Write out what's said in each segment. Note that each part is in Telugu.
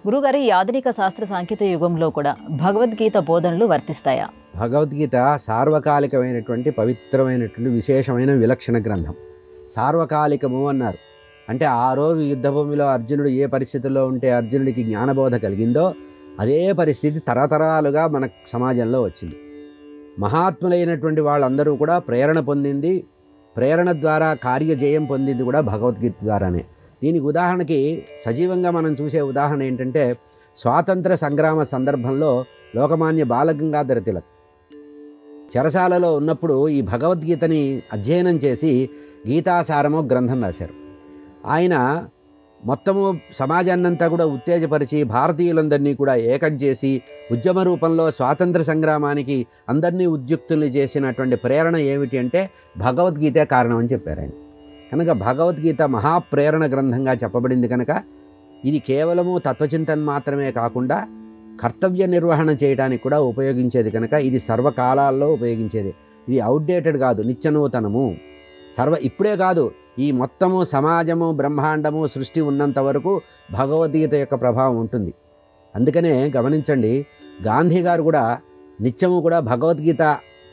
గురుగారు, ఈ ఆధునిక శాస్త్ర సాంకేతిక యుగంలో కూడా భగవద్గీత బోధనలు వర్తిస్తాయా? భగవద్గీత సార్వకాలికమైనటువంటి పవిత్రమైనటువంటి విశేషమైన విలక్షణ గ్రంథం. సార్వకాలికము అన్నారు అంటే ఆ రోజు యుద్ధభూమిలో అర్జునుడు ఏ పరిస్థితుల్లో ఉంటే అర్జునుడికి జ్ఞానబోధ కలిగిందో అదే పరిస్థితి తరతరాలుగా మన సమాజంలో వచ్చింది. మహాత్ములైనటువంటి వాళ్ళందరూ కూడా ప్రేరణ పొందింది, ప్రేరణ ద్వారా కార్యజయం పొందింది కూడా భగవద్గీత ద్వారానే. దీనికి ఉదాహరణకి సజీవంగా మనం చూసే ఉదాహరణ ఏంటంటే స్వాతంత్ర సంగ్రామ సందర్భంలో లోకమాన్య బాలగంగాధర తిలక్ చెరసాలలో ఉన్నప్పుడు ఈ భగవద్గీతని అధ్యయనం చేసి గీతాసారమో గ్రంథం రాశారు. ఆయన మొత్తము సమాజాన్నంతా కూడా ఉత్తేజపరిచి భారతీయులందరినీ కూడా ఏకం చేసి ఉద్యమ రూపంలో స్వాతంత్ర సంగ్రామానికి అందరినీ ఉద్యుక్తుల్ని చేసినటువంటి ప్రేరణ ఏమిటి అంటే భగవద్గీతే కారణం అని చెప్పారు ఆయన. కనుక భగవద్గీత మహాప్రేరణ గ్రంథంగా చెప్పబడింది కనుక ఇది కేవలము తత్వచింతన మాత్రమే కాకుండా కర్తవ్య నిర్వహణ చేయడానికి కూడా ఉపయోగించేది కనుక ఇది సర్వకాలాల్లో ఉపయోగించేది. ఇది అవుట్డేటెడ్ కాదు, నిత్యనూతనము. ఇప్పుడే కాదు, ఈ మొత్తము సమాజము బ్రహ్మాండము సృష్టి ఉన్నంత వరకు భగవద్గీత యొక్క ప్రభావం ఉంటుంది. అందుకనే గమనించండి, గాంధీ గారు కూడా నిత్యము కూడా భగవద్గీత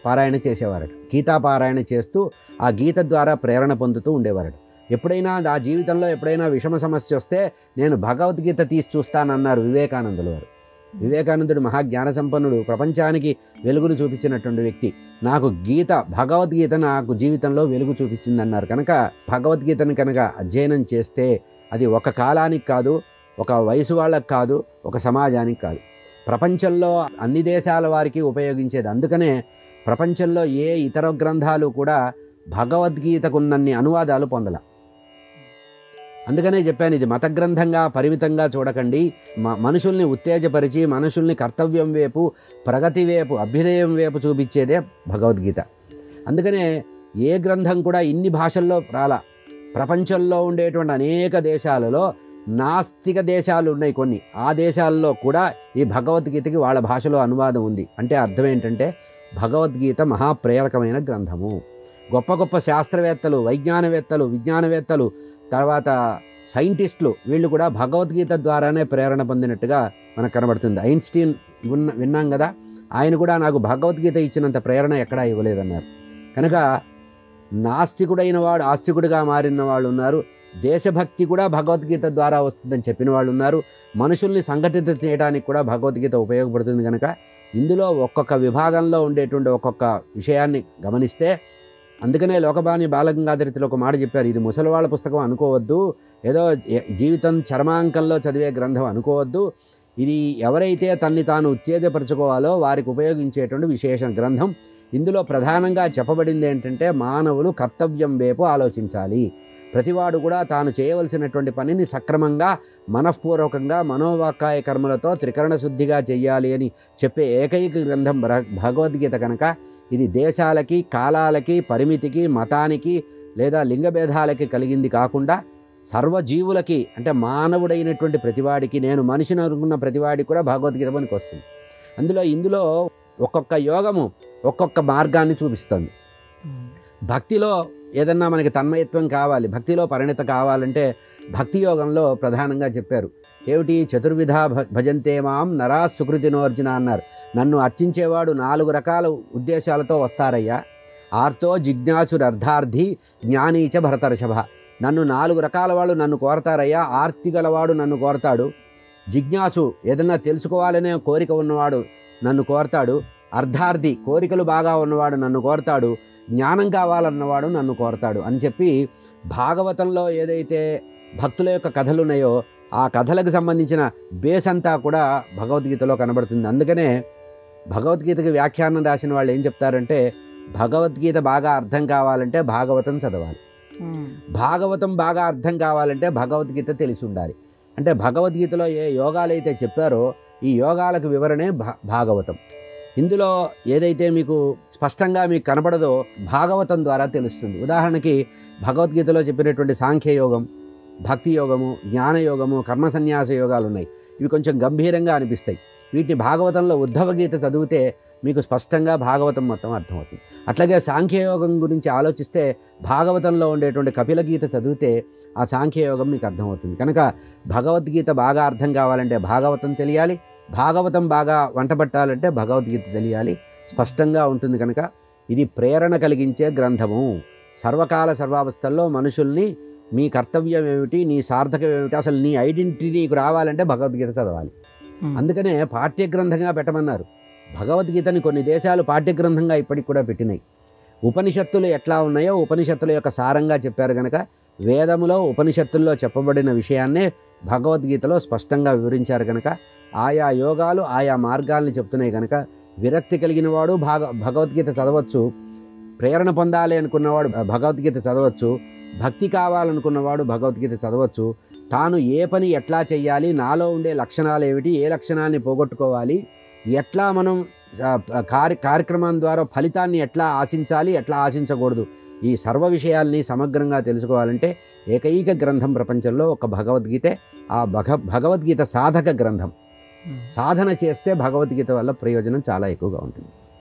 పారాయణ చేసేవారట. గీతా పారాయణ చేస్తూ ఆ గీత ద్వారా ప్రేరణ పొందుతూ ఉండేవారట. ఎప్పుడైనా ఆ జీవితంలో ఎప్పుడైనా విషమ సమస్య వస్తే నేను భగవద్గీత తీసి చూస్తానన్నారు వివేకానందులు వారు. వివేకానందుడు మహాజ్ఞాన సంపన్నుడు, ప్రపంచానికి వెలుగును చూపించినటువంటి వ్యక్తి. నాకు భగవద్గీత నాకు జీవితంలో వెలుగు చూపించిందన్నారు. కనుక భగవద్గీతను కనుక అధ్యయనం చేస్తే అది ఒక కాలానికి కాదు, ఒక వయసు వాళ్ళకి కాదు, ఒక సమాజానికి కాదు, ప్రపంచంలో అన్ని దేశాల వారికి ఉపయోగించేది. అందుకనే ప్రపంచంలో ఏ ఇతర గ్రంథాలు కూడా భగవద్గీతకున్నన్ని అనువాదాలు పొందల. అందుకనే చెప్పాను, ఇది మత గ్రంథంగా పరిమితంగా చూడకండి. మనుషుల్ని ఉత్తేజపరిచి మనుషుల్ని కర్తవ్యం వైపు, ప్రగతి వైపు, అభ్యుదయం వైపు చూపించేదే భగవద్గీత. అందుకనే ఏ గ్రంథం కూడా ఇన్ని భాషల్లో రాలా. ప్రపంచంలో ఉండేటువంటి అనేక దేశాలలో నాస్తిక దేశాలు ఉన్నాయి కొన్ని, ఆ దేశాల్లో కూడా ఈ భగవద్గీతకి వాళ్ళ భాషలో అనువాదం ఉంది. అంటే అర్థం ఏంటంటే భగవద్గీత మహాప్రేరకమైన గ్రంథము. గొప్ప గొప్ప శాస్త్రవేత్తలు, వైజ్ఞానవేత్తలు, విజ్ఞానవేత్తలు, తర్వాత సైంటిస్టులు వీళ్ళు కూడా భగవద్గీత ద్వారానే ప్రేరణ పొందినట్టుగా మనకు కనబడుతుంది. ఐన్స్టీన్ విన్నాం కదా, ఆయన కూడా నాకు భగవద్గీత ఇచ్చినంత ప్రేరణ ఎక్కడా ఇవ్వలేదన్నారు. కనుక నాస్తికుడైన వాడు ఆస్తికుడిగా మారిన వాళ్ళు ఉన్నారు, దేశభక్తి కూడా భగవద్గీత ద్వారా వస్తుందని చెప్పిన వాళ్ళు ఉన్నారు, మనుషుల్ని సంఘటిత చేయడానికి కూడా భగవద్గీత ఉపయోగపడుతుంది. కనుక ఇందులో ఒక్కొక్క విభాగంలో ఉండేటువంటి ఒక్కొక్క విషయాన్ని గమనిస్తే, అందుకనే లోకమాన్య బాలగంగాధర తిలక్ ఒక మాట చెప్పారు, ఇది ముసలివాళ్ళ పుస్తకం అనుకోవద్దు, ఏదో జీవితం చర్మాంకంలో చదివే గ్రంథం అనుకోవద్దు, ఇది ఎవరైతే తన్ని తాను ఉత్తేజపరచుకోవాలో వారికి ఉపయోగించేటువంటి విశేష గ్రంథం. ఇందులో ప్రధానంగా చెప్పబడింది ఏంటంటే మానవులు కర్తవ్యం వైపు ఆలోచించాలి. ప్రతివాడు కూడా తాను చేయవలసినటువంటి పనిని సక్రమంగా మనఃపూర్వకంగా మనోవాకాయ కర్మలతో త్రికరణ శుద్ధిగా చెయ్యాలి అని చెప్పే ఏకైక గ్రంథం భగవద్గీత. కనుక ఇది దేశాలకి, కాలాలకి, పరిమితికి, మతానికి లేదా లింగభేదాలకి కలిగింది కాకుండా సర్వజీవులకి, అంటే మానవుడైనటువంటి ప్రతివాడికి, నేను మనిషిని అనుకున్న ప్రతివాడికి కూడా భగవద్గీత పనికి వస్తుంది. ఇందులో ఒక్కొక్క యోగము ఒక్కొక్క మార్గాన్ని చూపిస్తుంది. భక్తిలో ఏదన్నా మనకి తన్మయత్వం కావాలి, భక్తిలో పరిణత కావాలంటే భక్తి యోగంలో ప్రధానంగా చెప్పారు ఏమిటి, చతుర్విధ భజంతే మాం నరా సుకృతినోర్జున అన్నారు. నన్ను అర్చించేవాడు 4 రకాల ఉద్దేశాలతో వస్తారయ్యా. ఆర్తో జిజ్ఞాసురర్థార్థి జ్ఞానీచ భరతర్షభ. నన్ను 4 రకాల వాళ్ళు నన్ను కోరతారయ్యా. ఆర్తి గలవాడు నన్ను కోరతాడు, జిజ్ఞాసు ఏదన్నా తెలుసుకోవాలనే కోరిక ఉన్నవాడు నన్ను కోరతాడు, అర్థార్థి కోరికలు బాగా ఉన్నవాడు నన్ను కోరతాడు, జ్ఞానం కావాలన్నవాడు నన్ను కోరతాడు అని చెప్పి భాగవతంలో ఏదైతే భక్తుల యొక్క కథలు ఉన్నాయో ఆ కథలకు సంబంధించిన బేస్ అంతా కూడా భగవద్గీతలో కనబడుతుంది. అందుకనే భగవద్గీతకి వ్యాఖ్యానం రాసిన వాళ్ళు ఏం చెప్తారంటే భగవద్గీత బాగా అర్థం కావాలంటే భాగవతం చదవాలి, భాగవతం బాగా అర్థం కావాలంటే భగవద్గీత తెలిసి ఉండాలి. అంటే భగవద్గీతలో ఏ యోగాలైతే చెప్పారో ఈ యోగాలకు వివరణే భాగవతం. ఇందులో ఏదైతే మీకు స్పష్టంగా మీకు కనబడదో భాగవతం ద్వారా తెలుస్తుంది. ఉదాహరణకి భగవద్గీతలో చెప్పినటువంటి సాంఖ్యయోగం, భక్తి యోగము, జ్ఞానయోగము, కర్మ సన్యాస యోగాలు ఉన్నాయి. ఇవి కొంచెం గంభీరంగా అనిపిస్తాయి. వీటిని భాగవతంలో ఉద్ధవ గీత చదివితే మీకు స్పష్టంగా భాగవతం మొత్తం అర్థమవుతుంది. అట్లాగే సాంఖ్యయోగం గురించి ఆలోచిస్తే భాగవతంలో ఉండేటువంటి కపిలగీత చదివితే ఆ సాంఖ్యయోగం మీకు అర్థమవుతుంది. కనుక భగవద్గీత బాగా అర్థం కావాలంటే భాగవతం తెలియాలి, భాగవతం బాగా వంటపట్టాలంటే భగవద్గీత తెలియాలి. స్పష్టంగా ఉంటుంది. కనుక ఇది ప్రేరణ కలిగించే గ్రంథము. సర్వకాల సర్వావస్థల్లో మనుషుల్ని మీ కర్తవ్యం ఏమిటి, నీ సార్థకం ఏమిటి, అసలు నీ ఐడెంటిటీ నీకు రావాలంటే భగవద్గీత చదవాలి. అందుకనే పాఠ్యగ్రంథంగా పెట్టమన్నారు. భగవద్గీతని కొన్ని దేశాలు పాఠ్యగ్రంథంగా ఇప్పటికి కూడా పెట్టినాయి. ఉపనిషత్తులు ఎట్లా ఉన్నాయో ఉపనిషత్తుల యొక్క సారంగా చెప్పారు. కనుక వేదములో ఉపనిషత్తుల్లో చెప్పబడిన విషయాన్నే భగవద్గీతలో స్పష్టంగా వివరించారు. కనుక ఆయా యోగాలు ఆయా మార్గాల్ని చెప్తున్నాయి. కనుక విరక్తి కలిగిన వాడు భగవద్గీత చదవచ్చు, ప్రేరణ పొందాలి అనుకున్నవాడు భగవద్గీత చదవచ్చు, భక్తి కావాలనుకున్నవాడు భగవద్గీత చదవచ్చు. తాను ఏ పని ఎట్లా చెయ్యాలి, నాలో ఉండే లక్షణాలు ఏమిటి, ఏ లక్షణాన్ని పోగొట్టుకోవాలి, ఎట్లా మనం కార్యక్రమం ద్వారా ఫలితాన్ని ఎట్లా ఆశించాలి, ఎట్లా ఆశించకూడదు, ఈ సర్వ విషయాల్ని సమగ్రంగా తెలుసుకోవాలంటే ఏకైక గ్రంథం ప్రపంచంలో ఒక భగవద్గీతే. ఆ భగవద్గీత సాధక గ్రంథం. సాధన చేస్తే భగవద్గీత వల్ల ప్రయోజనం చాలా ఎక్కువగా ఉంటుంది.